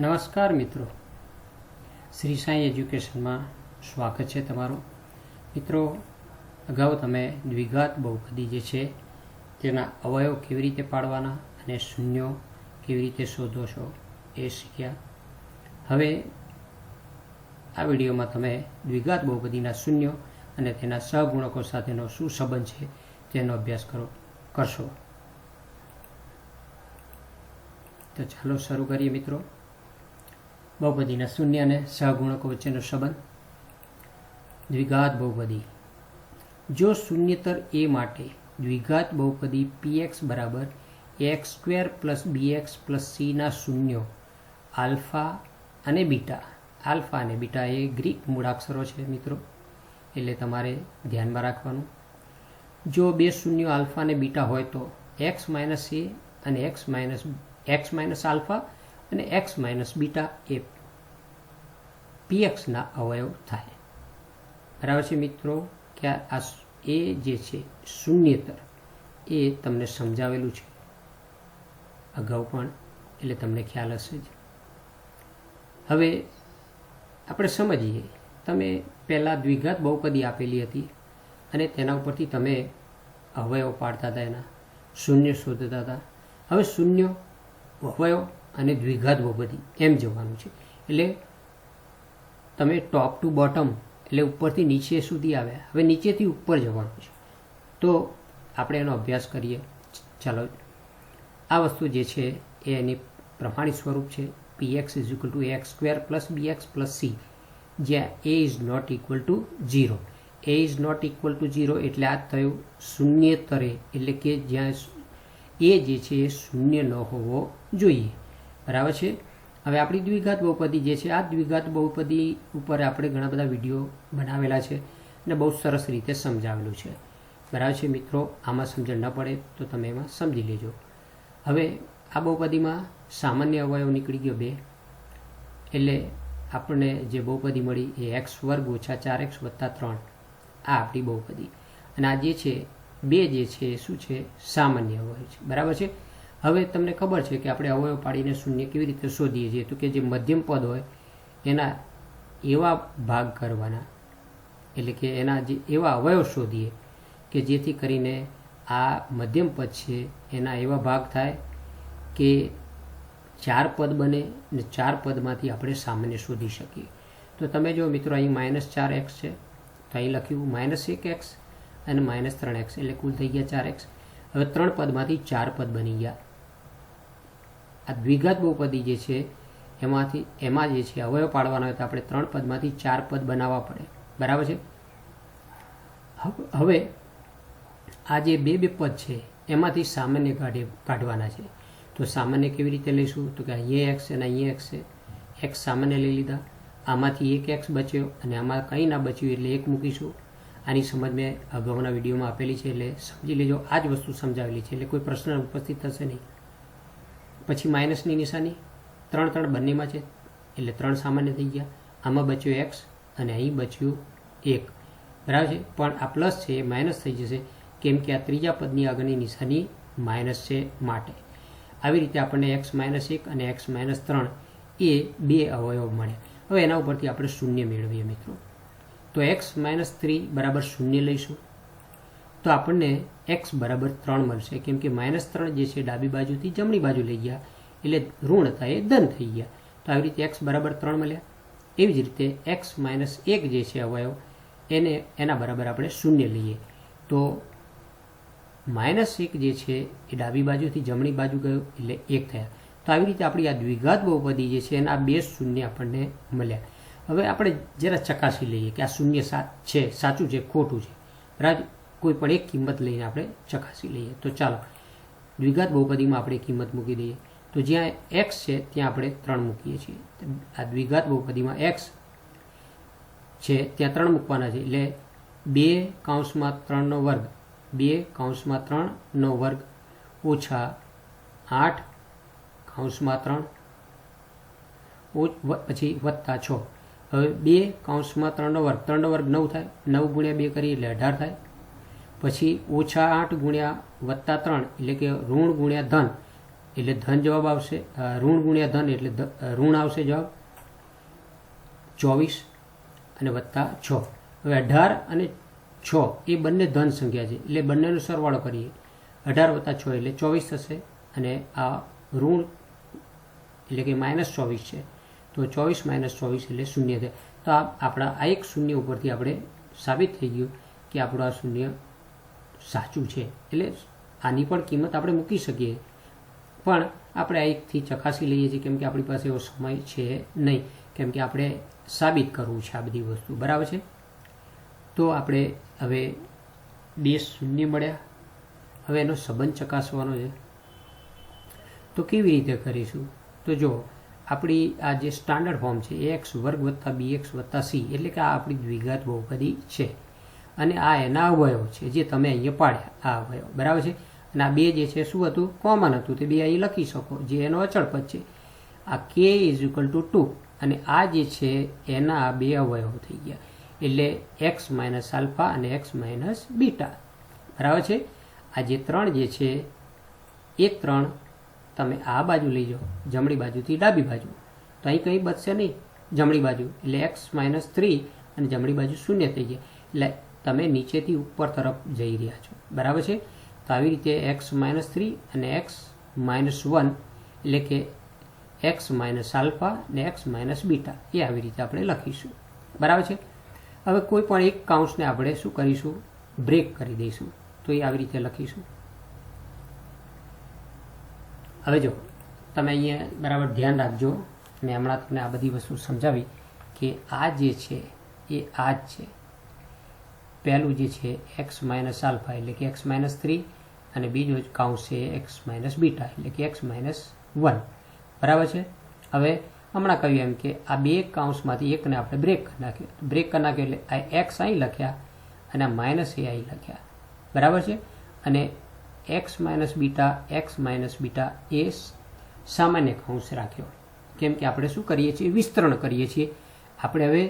નમસ્કાર મિત્રો, શ્રી સાંઈ એજ્યુકેશનમાં સ્વાગત છે તમારું. મિત્રો, અગાઉ તમે દ્વિઘાત બહુપદી જે છે તેના અવયવ કેવી રીતે પાડવાના અને શૂન્યો કેવી રીતે શોધો છો એ શીખ્યા. હવે આ વિડીયોમાં તમે દ્વિઘાત બહુપદીના શૂન્યો અને તેના સહગુણકો સાથેનો શું સંબંધ છે તેનો અભ્યાસ કરશો. તો ચાલો શરૂ કરીએ મિત્રો. બહુપદીના શૂન્ય અને સહગુણકો વચ્ચેનો સંબંધ. દ્વિઘાત બહુપદી. જો શૂન્યતર એ માટે દ્વિઘાત બહુપદી px બરાબર x² plus bx plus c ના શૂન્યો આલ્ફા અને બીટા. આલ્ફા અને બીટા એ ગ્રીક મૂળાક્ષરો છે મિત્રો, એટલે તમારે ધ્યાનમાં રાખવાનું. જો બે શૂન્યો આલ્ફા અને બીટા હોય તો x માઇનસ a અને x માઇનસ આલ્ફા અને x માઇનસ બીટા એ pxના અવયવ થાય. બરાબર છે મિત્રો. કે આ એ જે છે શૂન્યતર એ તમને સમજાવેલું છે અગાઉ પણ, એટલે તમને ખ્યાલ હશે જ. હવે આપણે સમજીએ. તમે પહેલાં દ્વિઘાત બહુપદી આપેલી હતી અને તેના ઉપરથી તમે અવયવ પાડતા હતા, એના શૂન્ય શોધતા હતા. હવે શૂન્ય, અવયવ અને દ્વિઘાત બહુપદી એમ જવાનું છે. એટલે તમે ટોપ ટુ બોટમ, એટલે ઉપરથી નીચે સુધી આવ્યા. હવે નીચેથી ઉપર જવાનું છે. તો આપણે એનો અભ્યાસ કરીએ. ચાલો, આ વસ્તુ જે છે એ એની પ્રમાણિત સ્વરૂપ છે. px is equal to x² plus bx plus c, જ્યાં a is not equal to 0. a is not equal to 0 એટલે આ થયું શૂન્યતરે, એટલે કે જ્યાં એ જે છે એ શૂન્ય ન હોવો જોઈએ. બરાબર છે. હવે આપણી દ્વિઘાત બહુપદી જે છે, આ દ્વિઘાત બહુપદી ઉપર આપણે ઘણા બધા વિડીયો બનાવેલા છે અને બહુ સરસ રીતે સમજાવેલું છે. બરાબર છે મિત્રો. આમાં સમજણ ન પડે તો તમે એમાં સમજી લેજો. હવે આ બહુપદીમાં સામાન્ય અવયવ નીકળી ગયો 2, એટલે આપણને જે બહુપદી મળી એ x² ઓછા 4x વત્તા 3. આ આપણી બહુપદી. અને આ જે છે 2 જે છે શું છે? સામાન્ય અવયવ છે. બરાબર છે. હવે તમને ખબર છે કે આપણે અવયવ પાડીને શૂન્ય કેવી રીતે શોધીએ છીએ. તો કે જે મધ્યમ પદ હોય એના એવા ભાગ કરવાના, એટલે કે એના જે એવા અવયવ શોધીએ કે જેથી કરીને આ મધ્યમ પદ છે એના એવા ભાગ થાય કે 4 પદ બને અને 4 પદમાંથી આપણે સામાન્ય શોધી શકીએ. તો તમે જો મિત્રો, અહીં -4x છે, તો અહીં લખ્યું -1x અને -3x, એટલે કુલ થઈ ગયા 4x. હવે 3 પદમાંથી 4 પદ બની ગયા. આ દ્વિઘાત બહુપદી જે છે એમાં જે છે અવયવ પાડવાનો હોય તો આપણે 3 પદમાંથી 4 પદ બનાવવા પડે. બરાબર છે. હવે આ જે બે પદ છે એમાંથી સામાન્ય કાઢવાના છે. તો સામાન્ય કેવી રીતે લઈશું? તો કે અહીંયા x અને અહીંયા x છે. x સામાન્ય લઈ લીધા. આમાંથી એક x બચ્યો અને આમાં કંઈ ના બચ્યું એટલે 1 મૂકીશું. આની સમજ મેં અગાઉના વિડીયોમાં આપેલી છે, એટલે સમજી લેજો. આ જ વસ્તુ સમજાવેલી છે, એટલે કોઈ પ્રશ્ન ઉપસ્થિત થશે નહીં. પછી માઇનસની નિશાની 3 બંનેમાં છે, એટલે 3 સામાન્ય થઈ ગયા. આમાં બચ્યો x અને અહીં બચ્યું 1. બરાબર છે. પણ આ પ્લસ છે એ માઇનસ થઈ જશે, કેમ કે આ ત્રીજા પદની આગળની નિશાની માઇનસ છે માટે. આવી રીતે આપણને x -1 અને x -3 એ 2 અવયવ મળ્યા. હવે એના ઉપરથી આપણે શૂન્ય મેળવીએ મિત્રો. તો x -3 બરાબર 0 લઈશું તો આપણને x બરાબર 3 મળશે, કેમ કે -3 જે છે ડાબી બાજુથી જમણી બાજુ લઈ ગયા, એટલે ઋણ હતા એ ધન થઈ ગયા. તો આવી રીતે x બરાબર 3 મળ્યા. એવી જ રીતે x -1 જે છે અવયવ એના બરાબર આપણે 0 લઈએ તો -1 જે છે એ ડાબી બાજુથી જમણી બાજુ ગયો એટલે 1 થયા. તો આવી રીતે આપણી આ દ્વિઘાત બહુપદી જે છે એના 2 શૂન્ય આપણને મળ્યા. હવે આપણે જરા ચકાસી લઈએ કે આ શૂન્ય છે, સાચું છે, ખોટું છે. બરાબર. કોઈ પણ એક કિંમત લઈને આપણે ચકાસી લઈએ. તો ચાલો દ્વિઘાત બહુપદીમાં આપણે કિંમત મૂકી દઈએ. તો જ્યાં x છે ત્યાં આપણે 3 મૂકીએ છીએ. આ દ્વિઘાત બહુપદીમાં x છે ત્યાં 3 મૂકવાના છે, એટલે 2/3 વર્ગ 2/3 વર્ગ ઓછા 8/3 પછી વત્તા 6. હવે 2/3 વર્ગ 3 વર્ગ 9 થાય. 9 ગુણ્યા 2 કરીએ એટલે 18 થાય. પછી -8 ગુણ્યા +3 એટલે કે ઋણ ગુણ્યા ધન એટલે ધન જવાબ આવશે, ઋણ ગુણ્યા ધન એટલે ઋણ આવશે જવાબ 24 અને વત્તા 6. હવે 18 અને 6 એ બંને ધન સંખ્યા છે એટલે બંનેનો સરવાળો કરીએ. 18 વત્તા 6 એટલે 24 થશે અને આ ઋણ એટલે કે -24 છે તો 24 - 24 એટલે 0 થાય. તો આપણા આ એક શૂન્ય ઉપરથી આપણે સાબિત થઈ ગયું કે આપણું આ શૂન્ય સાચું છે. એટલે આની પણ કિંમત આપણે મૂકી શકીએ પણ આપણે આ એકથી ચકાસી લઈએ છીએ કેમ કે આપણી પાસે એવો સમય છે નહીં, કેમ કે આપણે સાબિત કરવું છે આ બધી વસ્તુ, બરાબર છે. તો આપણે હવે ડેશ શૂન્ય મળ્યા. હવે એનો સંબંધ ચકાસવાનો છે. તો કેવી રીતે કરીશું? તો જો આપણી આ જે સ્ટાન્ડર્ડ ફોર્મ છે ax વર્ગ વત્તા bx વત્તા c એટલે કે આ આપણી દ્વિઘાત બહુપદી છે અને આ એના અવયવ છે જે તમે અહીંયા પાડ્યા આ અવયવ, બરાબર છે. અને આ બે જે છે શું હતું? કોમન હતું, તે બે અહીં લખી શકો જે એનો અચળ પદ છે. આ k = 2 અને આ જે છે એના આ બે અવયવ થઈ ગયા એટલે x - આલ્ફા અને x - બીટા, બરાબર છે. આ જે 3 જે છે એ 3 તમે આ બાજુ લઈ જાઓ જમણી બાજુથી ડાબી બાજુ તો અહીં કંઈ બચશે નહીં જમણી બાજુ એટલે x - 3 અને જમણી બાજુ 0 થઈ ગયા એટલે તમે નીચેથી ઉપર તરફ જઈ રહ્યા છો, બરાબર છે. તો આવી રીતે x - 3 અને x - 1 એટલે કે x - આલ્ફા અને x - બીટા એ આવી રીતે આપણે લખીશું, બરાબર છે. હવે કોઈ પણ એક કાઉન્સને આપણે શું કરીશું? બ્રેક કરી દઈશું. તો એ આવી રીતે લખીશું. હવે જો તમે અહીંયા બરાબર ધ્યાન રાખજો, મેં હમણાં તમને આ બધી વસ્તુ સમજાવી કે આ જે છે એ આ જ છે. પહેલું જે છે x - આલ્ફા એટલે કે x - 3 અને બીજો કાઉન્સ છે x - બીટા એટલે કે x - 1, બરાબર છે. હવે હમણાં કહ્યું એમ કે આ બે કાઉન્સમાંથી એકને આપણે બ્રેક કરી નાખ્યો એટલે આ x અહીં લખ્યા અને આ માઇનસ એ અહીં લખ્યા, બરાબર છે. અને x - બીટા એ સામાન્ય કાઉન્સ રાખ્યો કેમ કે આપણે શું કરીએ છીએ? વિસ્તરણ કરીએ છીએ. આપણે હવે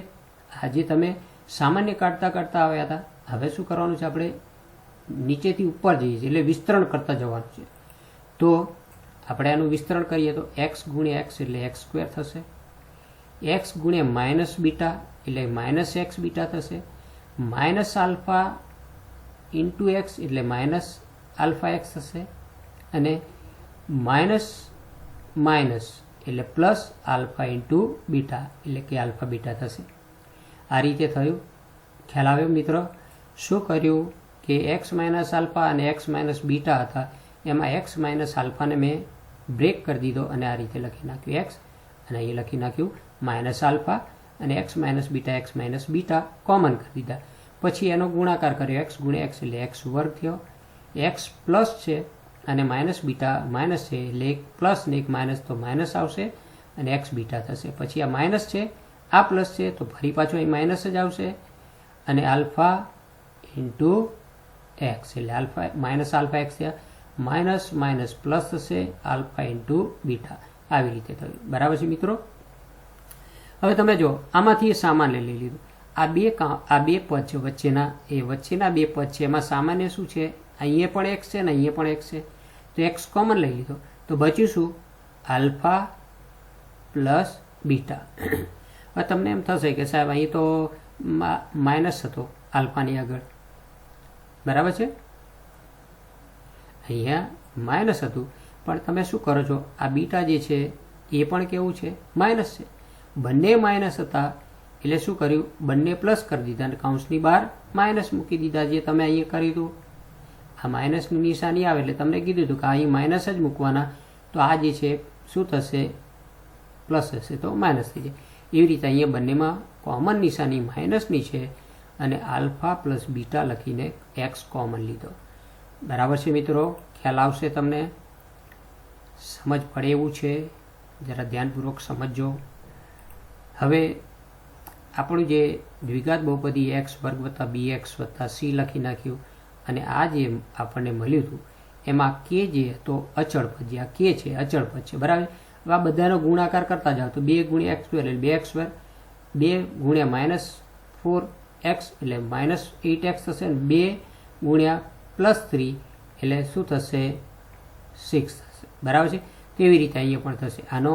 આજે તમે સામાન્ય કાઢતા આવ્યા હતા, હવે શું કરવાનું છે? આપણે નીચેથી ઉપર જઈએ છીએ એટલે વિસ્તરણ કરતા જવાનું છે. તો આપણે આનું વિસ્તરણ કરીએ તો x × x એટલે x² થશે, x × બીટા એટલે -x બીટા થશે, -આલ્ફા × x એટલે -આલ્ફા x થશે અને માઇનસ એટલે +આલ્ફા × બીટા એટલે કે આલ્ફા બીટા થશે. આ રીતે થયું. ખ્યાલ આવ્યો મિત્રો? શું કર્યું કે x - આલ્ફા અને x - બીટા હતા એમાં x - આલ્ફાને મેં બ્રેક કરી દીધો અને આ રીતે લખી નાખ્યું x અને અહીં લખી નાખ્યું -આલ્ફા અને x - બીટા કોમન કરી દીધા. પછી એનો ગુણાકાર કર્યો x × x એટલે x² થયો. x પ્લસ છે અને બીટા માઇનસ છે એટલે એક પ્લસ ને એક માઇનસ તો માઇનસ આવશે અને x બીટા થશે. પછી આ માઇનસ છે આ પ્લસ છે તો ફરી પાછું અહીં માઇનસ જ આવશે અને આલ્ફા × x એટલે આલ્ફા -આલ્ફા x થયા, માઇનસ પ્લસ થશે આલ્ફા × બીટા. આવી રીતે થયું, બરાબર છે મિત્રો. હવે તમે જો આમાંથી સામાન્ય લઈ લીધું. આ બે પદ છે વચ્ચેના બે પદ છે એમાં સામાન્ય શું છે? અહીંયા પણ x છે ને અહીંયા પણ x છે તો x કોમન લઈ લીધો તો બચ્યું શું? Alpha + beta. હવે તમને એમ થશે કે સાહેબ અહીં તો માઇનસ હતો આલ્ફાની આગળ, બરાબર છે, અહીંયા માઇનસ હતું પણ તમે શું કરો છો? આ બીટા જે છે એ પણ કેવું છે? માઇનસ છે. બંને માઇનસ હતા એટલે શું કર્યું? બંને પ્લસ કરી દીધા અને કાઉન્સની બહાર માઇનસ મૂકી દીધા, જે તમે અહીંયા કર્યું હતું. આ માઇનસની નિશાની આવે એટલે તમને કીધું હતું કે અહીં માઇનસ જ મૂકવાના, તો આ જે છે શું થશે? પ્લસ હશે તો માઇનસ થઈ જાય. એવી રીતે અહીંયા બંનેમાં કોમન નિશાની માઇનસની છે અને આલ્ફા + બીટા લખીને x કોમન લીધો, બરાબર છે મિત્રો. ખ્યાલ આવશે તમને? સમજ પડે એવું છે? જરા ધ્યાનપૂર્વક સમજજો. હવે આપણું જે દ્વિઘાત બહુપદી x² + bx + c લખી નાખ્યું અને આ જે આપણને મળ્યું હતું એમાં k જે હતો અચળ પદ, જે આ k છે અચળ પદ છે, બરાબર. હવે આ બધાનો ગુણાકાર કરતા જાઓ તો 2 × x² એટલે 2x², 2 × -4x એટલે -8x થશે અને 2 × +3 એટલે શું થશે? 6 થશે, બરાબર છે. તેવી રીતે અહીંયા પણ થશે. આનો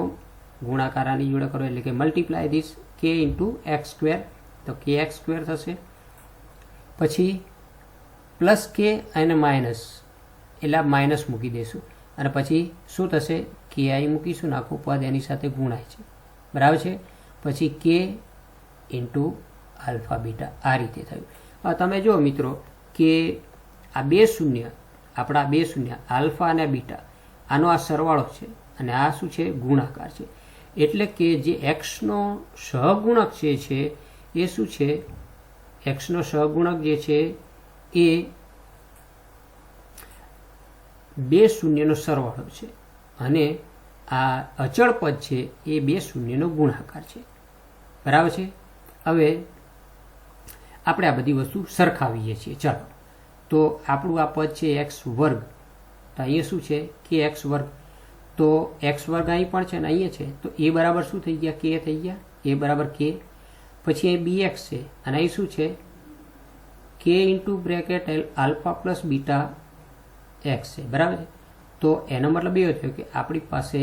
ગુણાકાર આની જોડે કરો એટલે કે multiply this k into x square, તો કે એક્સ સ્ક્વેર થશે. પછી પ્લસ કે અને માઇનસ એટલે માઇનસ મૂકી દઈશું અને પછી શું થશે, કે આઈ મૂકીશું ને આખું પદ એની સાથે ગુણાય છે, બરાબર છે. પછી કે ઇન્ટુ આલ્ફા બીટા આ રીતે થયું. તમે જુઓ મિત્રો કે આ બે શૂન્ય, આપણા બે શૂન્ય આલ્ફા અને બીટા, આનો આ સરવાળો છે અને આ શું છે, ગુણાકાર છે. એટલે કે જે એક્સનો સહગુણક છે એ શું છે, એક્સનો સહગુણક જે છે એ બે શૂન્યનો સરવાળો છે અને આ અચળ પદ છે એ બે શૂન્યનો ગુણાકાર છે, બરાબર છે. હવે આપણે આ બધી વસ્તુ સરખાવીએ છીએ. ચાલો, તો આપણું આ પદ છે એક્સ વર્ગ, તો અહીંયા શું છે, કે એક્સ વર્ગ. તો એક્સ વર્ગ અહીં પણ છે અને અહીંયા છે, તો એ બરાબર શું થઈ ગયા, કે થઈ ગયા, એ બરાબર કે. પછી અહીં બી એક્સ છે અને અહીં શું છે, કે into bracket alpha plus beta x છે, બરાબર છે. તો એનો મતલબ એવો થયો કે આપણી પાસે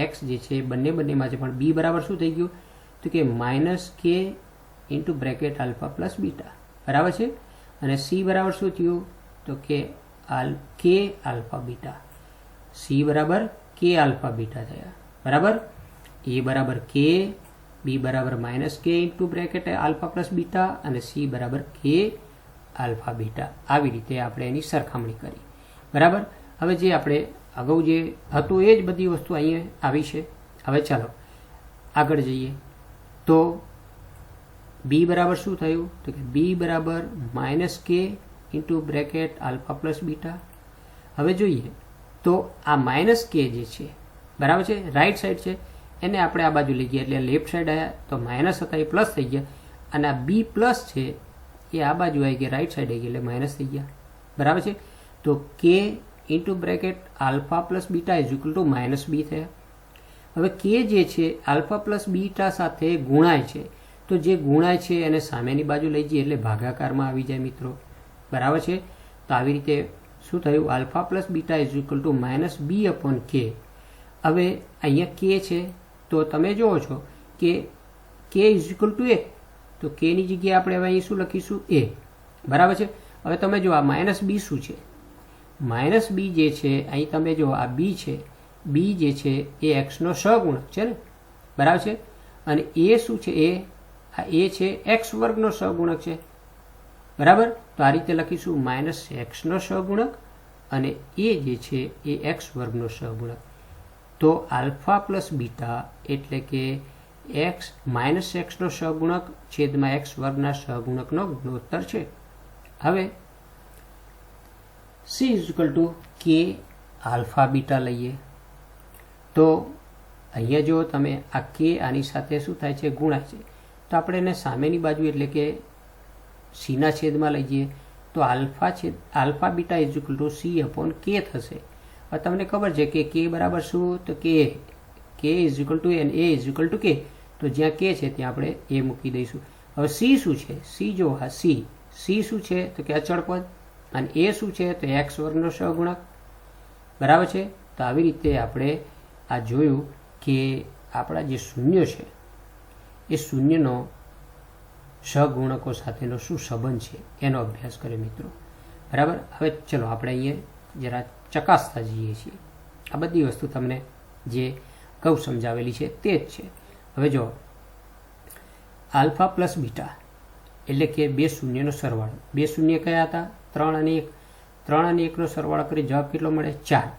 એક્સ જે છે બંનેમાં છે, પણ બી બરાબર શું થઈ ગયું, તો કે માઇનસ કે into bracket alpha plus beta, બરાબર છે. અને સી બરાબર શું થયું, તો કે આલ્ફા બીટા, સી બરાબર કે આલ્ફા બીટા થયા, બરાબર. એ બરાબર કે, બી બરાબર માઇનસ કે into bracket alpha plus beta અને સી બરાબર કે આલ્ફા બીટા. આવી રીતે આપણે એની સરખામણી કરી, બરાબર. હવે જે આપણે અગાઉ જે હતું એ જ બધી વસ્તુ અહીંયા આવી છે. હવે ચાલો આગળ જઈએ. તો બી બરાબર શું થયું, તો કે બી બરાબર માઇનસ કે into bracket alpha plus beta. હવે જોઈએ તો આ માઇનસ કે જે છે, બરાબર છે, રાઈટ સાઈડ છે, એને આપણે આ બાજુ લઈ ગયા એટલે લેફ્ટ સાઈડ આવ્યા, તો માઇનસ હતા એ પ્લસ થઈ ગયા. અને આ બી પ્લસ છે એ આ બાજુ આવી ગયા, રાઈટ સાઈડ આવી ગયા એટલે માઇનસ થઈ ગયા, બરાબર છે. તો કે into bracket alpha plus beta is equal to minus B થયા. હવે કે જે છે આલ્ફા પ્લસ બીટા સાથે ગુણાય છે, તો જે ગુણાય છે એને સામેની બાજુ લઈ જઈએ એટલે ભાગાકારમાં આવી જાય મિત્રો, બરાબર છે. તો આવી રીતે શું થયું, alpha plus beta is equal to minus b upon k. હવે અહીંયા કે છે તો તમે જુઓ છો કે કે ઇઝ ઇક્વલ ટુ એ, તો કેની જગ્યાએ આપણે હવે અહીં શું લખીશું, એ, બરાબર છે. હવે તમે જો આ માઇનસ બી શું છે, માઇનસ બી જે છે અહીં તમે જો આ બી છે, બી જે છે એ એક્સનો સહગુણક છે ને, બરાબર છે. અને એ શું છે, આ એ છે એક્સ વર્ગનો સહગુણક છે, બરાબર. તો આ રીતે લખીશું માઇનસ એક્સનો સહગુણક અને એ જે છે એ એક્સ વર્ગનો સહગુણક. તો આલ્ફા પ્લસ બીટા એટલે કે એક્સ માઇનસ એક્સનો સહગુણક છેદમાં એક્સ વર્ગના સહગુણકનો ગુણોત્તર છે. હવે સી ઇઝ ઇક્વલ ટુ કે આલ્ફા બીટા લઈએ તો અહીંયા જો તમે આ કે આની સાથે શું થાય છે, ગુણાય છે, તો આપણે એને સામેની બાજુ એટલે કે સીના છેદમાં લઈ જઈએ તો alpha beta is equal two C upon k થશે. હવે તમને ખબર છે કે કે બરાબર શું, તો k is equal to n, a is equal to k, તો જ્યાં કે છે ત્યાં આપણે એ મૂકી દઈશું. હવે સી શું છે, સી જો હા સી શું છે, તો કે અચળ પદ, અને એ શું છે, તો એક્સ વર્ગનો સહગુણક, બરાબર છે. તો આવી રીતે આપણે આ જોયું કે આપણા જે શૂન્ય છે એ શૂન્યનો સહગુણકો સાથેનો શું સંબંધ છે એનો અભ્યાસ કર્યો મિત્રો, બરાબર. હવે ચલો આપણે અહીંયા જરા ચકાસતા જઈએ છીએ. આ બધી વસ્તુ તમને જે કહું સમજાવેલી છે તે જ છે. હવે જો આલ્ફા પ્લસ બીટા એટલે કે બે શૂન્યનો સરવાળો, બે શૂન્ય કયા હતા, 3 અને 1, 3 અને 1નો સરવાળો કરી જવાબ કેટલો મળે, 4.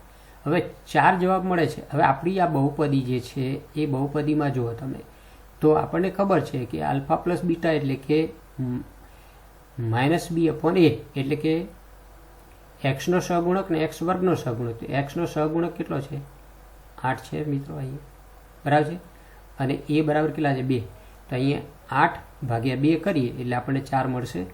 હવે 4 જવાબ મળે છે. હવે આપણી આ બહુપદી જે છે એ બહુપદીમાં જુઓ તમે તો આપણને ખબર છે કે આલ્ફા પ્લસ બીટા એટલે કે માઇનસ બી અપોન એ એટલે કે એક્સનો સહગુણક ને એક્સ વર્ગનો સહગુણક. તો એક્સનો સહગુણક કેટલો છે, 8 છે મિત્રો અહીંયા, બરાબર છે. અને એ બરાબર કેટલા છે, 2. તો અહીંયા 8 ભાગ્યા 2 કરીએ એટલે આપણને 4 મળશે,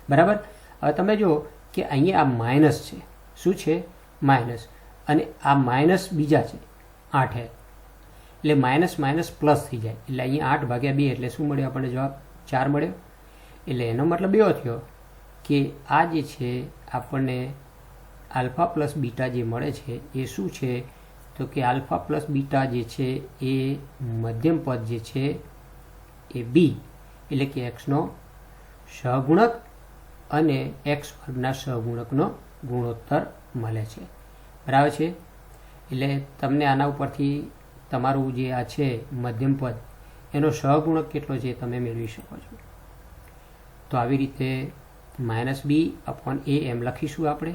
બરાબર. હવે તમે જુઓ કે અહીંયા આ માઇનસ છે, શું છે, માઇનસ, અને આ માઇનસ બીજા છે 8 એટલે માઇનસ માઇનસ પ્લસ થઈ જાય એટલે અહીંયા 8 ભાગ્યા 2 એટલે શું મળ્યો આપણને જવાબ, 4 મળ્યો. એટલે એનો મતલબ એવો થયો કે આ જે છે આપણને આલ્ફા પ્લસ બીટા જે મળે છે એ શું છે, તો તો કે આલ્ફા પ્લસ બીટા જે છે એ મધ્યમ પદ જે છે એ બી એટલે કે એક્સનો સહગુણક અને એક્સ વર્ગના સહગુણકનો ગુણોત્તર મળે છે. બરાબર છે. એટલે તમને આના ઉપરથી તમારું જે આ છે મધ્યમ પદ એનો સહગુણક કેટલો છે તમે મેળવી શકો છો. તો આવી રીતે -b/a એમ લખીશું આપણે,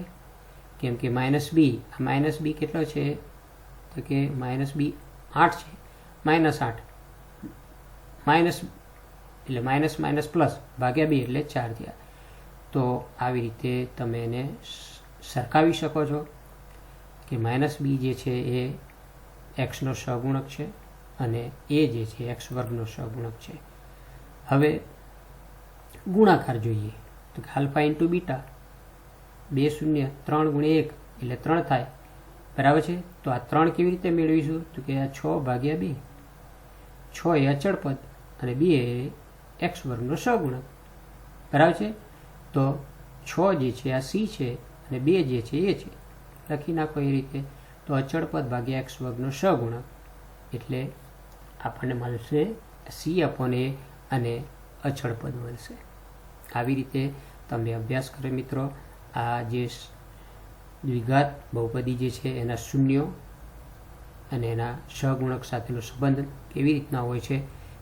કેમ કે -b કેટલો છે તો કે -b 8 છે, -8 માઇનસ એટલે માઇનસ પ્લસ ભાગ્યા 2 એટલે 4 થયા. તો આવી રીતે તમે એને સરખાવી શકો છો કે -b જે છે એ એક્સનો સહગુણક છે અને એ જે છે એક્સ વર્ગનો સહગુણક છે. હવે ગુણાકાર જોઈએ તો કે આલ્ફા ઇન્ટુ બીટા 2 0 3 ગુણ્યા 1 એટલે 3 થાય. બરાબર છે. તો આ 3 કેવી રીતે મેળવીશું તો કે આ 6 ભાગ્યા 2, 6 એ અચળ પદ અને 2 એ એક્સ વર્ગનો સહગુણક. બરાબર છે. તો 6 જે છે આ સી છે અને 2 જે છે એ છે, લખી નાખો એ રીતે. તો અચળ પદ ભાગ્યા એક્સ વર્ગનો સહગુણક એટલે આપણને મળશે c/a અને અચળ પદ મળશે. આવી રીતે તમે અભ્યાસ કરો મિત્રો. આ જે દ્વિઘાત બહુપદી જે છે એના શૂન્યો અને એના સહગુણક સાથેનો સંબંધ કેવી રીતના હોય છે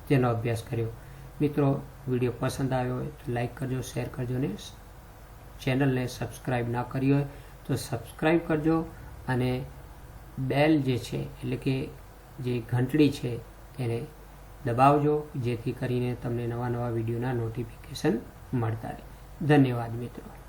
તેનો અભ્યાસ કર્યો. મિત્રો વિડીયો પસંદ આવ્યો હોય તો લાઈક કરજો, શેર કરજો અને ચેનલને સબસ્ક્રાઈબ ના કરી હોય તો સબસ્ક્રાઈબ કરજો અને બેલ જે છે એટલે કે જે ઘંટડી છે એને દબાવજો, જેથી કરીને તમને નવા વિડીયોના નોટિફિકેશન મળતા રહે. ધન્યવાદ મિત્રો.